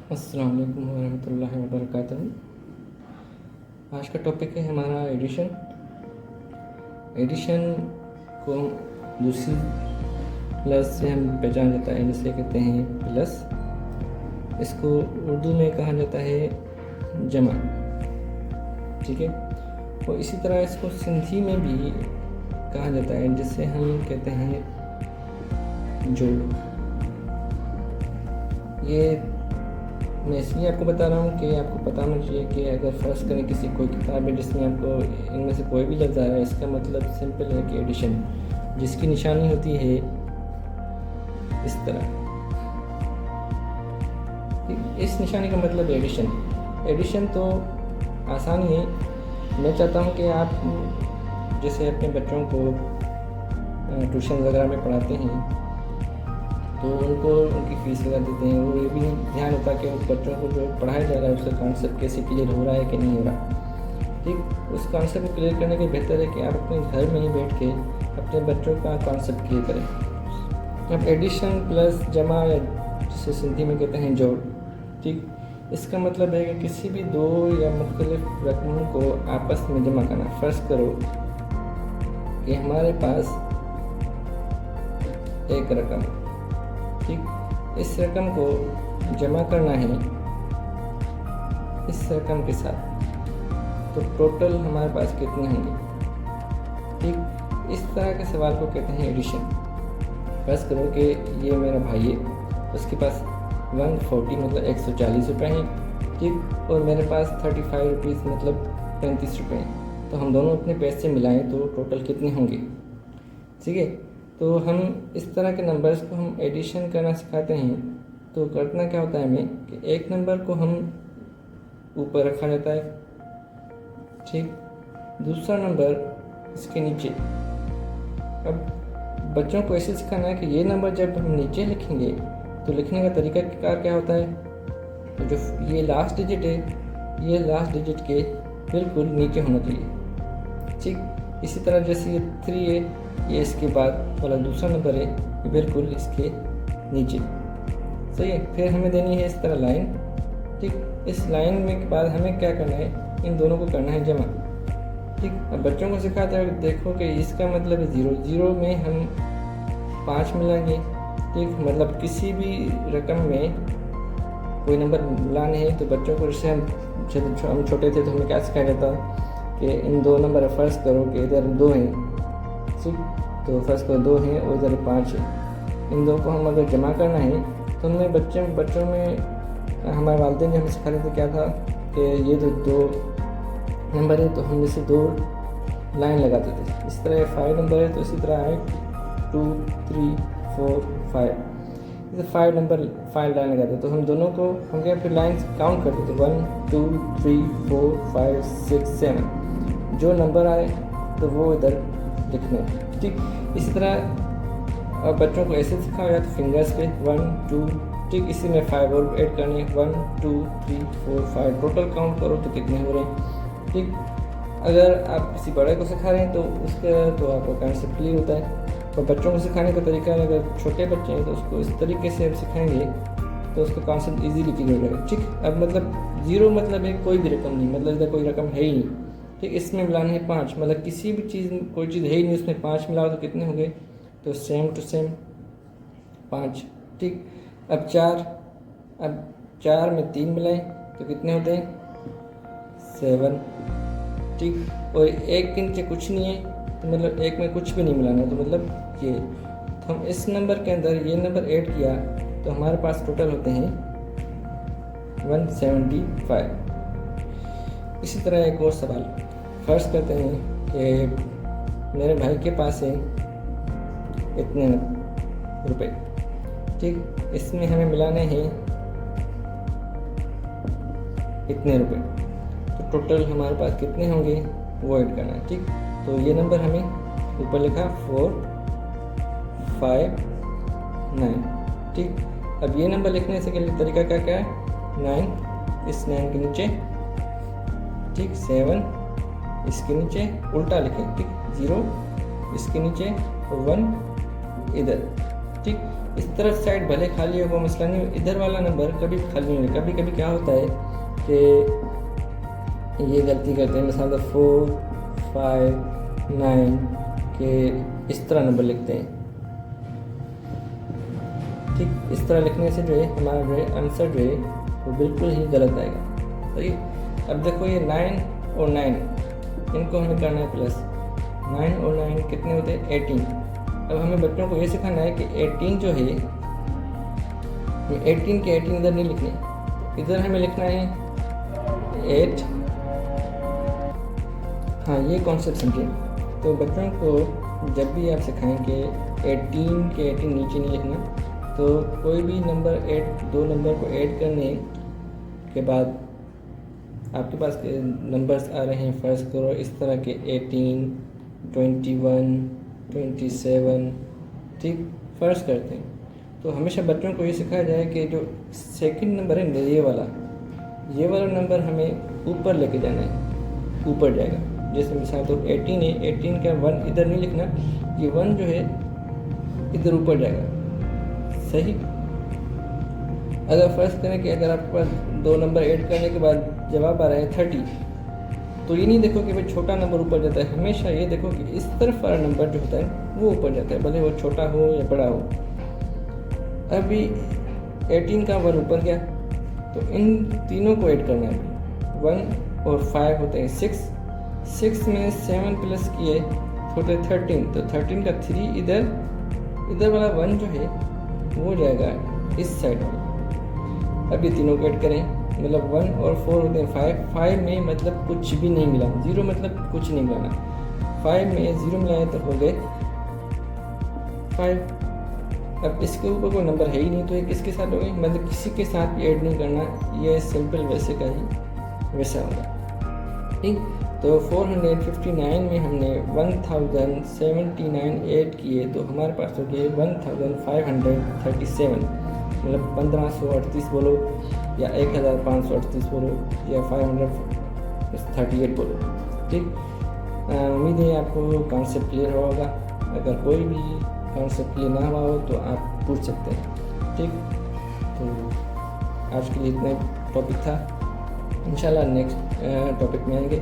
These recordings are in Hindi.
अस्सलाम वालेकुम वरहमतुल्लाहि वबरकातुहू। आज का टॉपिक है हमारा एडिशन। एडिशन को दूसरी लफ्ज़ से हम पहचान जाता है, जिसे कहते हैं प्लस। इसको उर्दू में कहा जाता है जमा, ठीक है। और इसी तरह इसको सिंधी में भी कहा जाता है, जिसे हम कहते हैं जोड़। ये मैं इसलिए आपको बता रहा हूँ कि आपको पता होना चाहिए कि अगर फ़र्ज़ करें किसी कोई किताब है जिसमें आपको इनमें से कोई भी लफ्ज़ आ रहा है, इसका मतलब सिंपल है कि एडिशन, जिसकी निशानी होती है इस तरह। इस निशानी का मतलब एडिशन। एडिशन तो आसान ही है। मैं चाहता हूँ कि आप जैसे अपने बच्चों को ट्यूशन वगैरह में पढ़ाते हैं तो उनको उनकी फ़ीस लगा देते हैं, वो ये भी ध्यान होता है कि उस बच्चों को जो पढ़ाया जा रहा है उसका कॉन्सेप्ट कैसे क्लियर हो रहा है कि नहीं हो रहा। ठीक, उस कॉन्सेप्ट को क्लियर करने के बेहतर है कि आप अपने घर में ही बैठ के अपने बच्चों का कॉन्सेप्ट क्लियर करें। अब एडिशन प्लस जमा, या जिसे सिंधी में कहते हैं जोड़, ठीक, इसका मतलब है कि किसी भी दो या मुख्तलिफ रकमों को आपस में जमा करना। फ़र्ज़ करो कि हमारे पास एक रकम, ठीक, इस रकम को जमा करना है इस रकम के साथ, तो टोटल हमारे पास कितने होंगे। ठीक, इस तरह के सवाल को कहते हैं एडिशन। फ़र्ज़ करो कि ये मेरा भाई है, उसके पास 140 मतलब 140 रुपये हैं, ठीक, और मेरे पास 35 रुपीज़ मतलब 35 रुपये हैं। तो हम दोनों अपने पैसे मिलाएं तो टोटल कितने होंगे, ठीक है। तो हम इस तरह के नंबर्स को हम एडिशन करना सिखाते हैं। तो करना क्या होता है हमें कि एक नंबर को हम ऊपर रखा जाता है, ठीक, दूसरा नंबर इसके नीचे। अब बच्चों को ऐसे सिखाना है कि ये नंबर जब हम नीचे लिखेंगे तो लिखने का तरीका क्या होता है, तो जो ये लास्ट डिजिट है ये लास्ट डिजिट के बिल्कुल नीचे होना चाहिए, ठीक। इसी तरह जैसे ये 3 है, ये इसके बाद वाला दूसरा नंबर है, ये बिल्कुल इसके नीचे, सही है। फिर हमें देनी है इस तरह लाइन, ठीक। इस लाइन में के बाद हमें क्या करना है, इन दोनों को करना है जमा, ठीक। अब बच्चों को सिखाते हैं, देखो कि इसका मतलब है 0, 0 में हम 5 मिलाएंगे, ठीक। मतलब किसी भी रकम में कोई नंबर मिलाने हैं तो बच्चों को, जैसे हम छोटे थे तो हमें क्या सिखाया जाता कि इन दो नंबर, फ़र्ज़ करो कि इधर 2 हैं, ठीक, तो फ़र्ज़ करो 2 हैं और इधर 5 है। इन दो को हम अगर जमा करना है तो हमें बच्चों में हमारे वालिदैन ने हमें सिखाते थे क्या था कि ये जो 2 नंबर है तो हम जैसे 2 लाइन लगाते थे। इस तरह 5 नंबर है तो इसी तरह 1 2 3 4 5, जैसे 5 नंबर 5 लाइन लगाते तो हम दोनों को हम क्या फिर लाइन काउंट करते थे 1 2 3 4 5 6 7, जो नंबर आए तो वो इधर लिखने, ठीक। इसी तरह बच्चों को ऐसे सिखाया जाए तो फिंगर्स पे 1 2, ठीक, इसी में 5 और ऐड करने 1 2 3 4 5, टोटल काउंट करो तो कितने हो रहे हैं, ठीक। अगर आप किसी बड़े को सिखा रहे हैं तो उसका तो आपका कॉन्सेप्ट क्लियर होता है। और बच्चों को सिखाने का तरीका, अगर छोटे बच्चे हैं तो उसको इस तरीके से हम सिखाएंगे तो उसका कॉन्सेप्ट ईजीली क्लियर हो जाएगा, ठीक। अब मतलब 0 मतलब है कोई भी रकम नहीं, मतलब इधर कोई रकम है ही नहीं, ठीक। इसमें मिलाना है 5, मतलब किसी भी चीज़, कोई चीज़ है ही नहीं, उसमें 5 मिलाओ तो कितने हो गए, तो सेम टू सेम 5, ठीक। अब 4 में 3 मिलाएं तो कितने होते हैं 7, ठीक। और 1 के नीचे कुछ नहीं है तो मतलब 1 में कुछ भी नहीं मिलाना, तो मतलब ये, तो हम इस नंबर के अंदर ये नंबर ऐड किया तो हमारे पास टोटल होते हैं 175। इसी तरह एक और सवाल, फ़र्ज़ करते हैं कि मेरे भाई के पास है इतने रुपए, ठीक, इसमें हमें मिलाने हैं इतने रुपए, तो टोटल हमारे पास कितने होंगे वो ऐड करना है, ठीक। तो ये नंबर हमें ऊपर लिखा 4 5 9, ठीक। अब ये नंबर लिखने से के लिए तरीका क्या है, 9 इस 9 के नीचे, ठीक, 7 इसके नीचे, उल्टा लिखें, ठीक, 0 इसके नीचे और 1 इधर, ठीक। इस तरफ साइड भले खाली हो वो मसला नहीं, इधर वाला नंबर कभी खाली नहीं होगा। कभी कभी क्या होता है कि ये गलती करते हैं, मिसाल 4, 5, 9 के इस तरह नंबर लिखते हैं। ठीक इस तरह लिखने से जो है हमारा जो है आंसर जो है वो बिल्कुल ही गलत आएगा। तो ये अब देखो ये 9 और 9 इनको हमें करना है प्लस। 9 और 9 कितने होते हैं 18। अब हमें बच्चों को ये सिखाना है कि 18 जो है 18 के 18 इधर नहीं लिखने, इधर हमें लिखना है 8। हाँ ये कॉन्सेप्ट समझिए। तो बच्चों को जब भी आप सिखाएं कि 18 के 18 नीचे नहीं लिखना, तो कोई भी नंबर 2 नंबर को ऐड करने के बाद आपके पास नंबर्स आ रहे हैं, फ़र्ज़ करो इस तरह के 18, 21, 27, ठीक फ़र्ज़ करते हैं। तो हमेशा बच्चों को ये सिखाया जाए कि जो सेकंड नंबर है ये वाला नंबर हमें ऊपर लेके जाना है, ऊपर जाएगा। जैसे मिसाल तो 18 है, 18 का 1 इधर नहीं लिखना, ये 1 जो है इधर ऊपर जाएगा। सही। अगर फ़र्ज़ करें कि अगर आपके पास 2 नंबर ऐड करने के बाद जवाब आ रहा है 30, तो ये नहीं देखो कि भाई छोटा नंबर ऊपर जाता है, हमेशा ये देखो कि इस तरफ वाला नंबर जो होता है वो ऊपर जाता है, भले वो छोटा हो या बड़ा हो। अभी 18 का 1 ऊपर गया, तो इन तीनों को ऐड करना है। 1 और 5 होते हैं 6 में 7 प्लस किए होते 13, तो 13 का 3 इधर वाला 1 जो है वो जाएगा इस साइड में। अब ये तीनों को ऐड करें, मतलब 1 और 4 होते हैं 5 में मतलब कुछ भी नहीं मिला, 0 मतलब कुछ नहीं मिलाना। 5 में 0 मिलाए तो हो गए 5। अब इसके ऊपर कोई नंबर है ही नहीं, तो ये किसके साथ हो गए, मतलब किसी के साथ भी ऐड नहीं करना, ये सिंपल वैसे का ही वैसा होगा। ठीक, तो 459 में हमने 1079 ऐड किए, तो हमारे पास हो गए 1537, मतलब 1538 बोलो या 1538 बोलो या 538 बोलो। ठीक, उम्मीद है आपको कॉन्सेप्ट क्लियर होगा। अगर कोई भी कॉन्सेप्ट क्लियर ना हुआ हो तो आप पूछ सकते हैं। ठीक, तो आज के लिए इतना टॉपिक था। इंशाल्लाह नेक्स्ट टॉपिक में आएंगे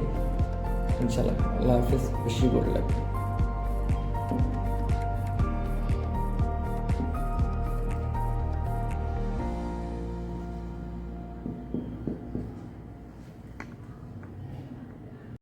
इंशाल्लाह। अल्लाह हाफ़िज़, विश यू गुड लक।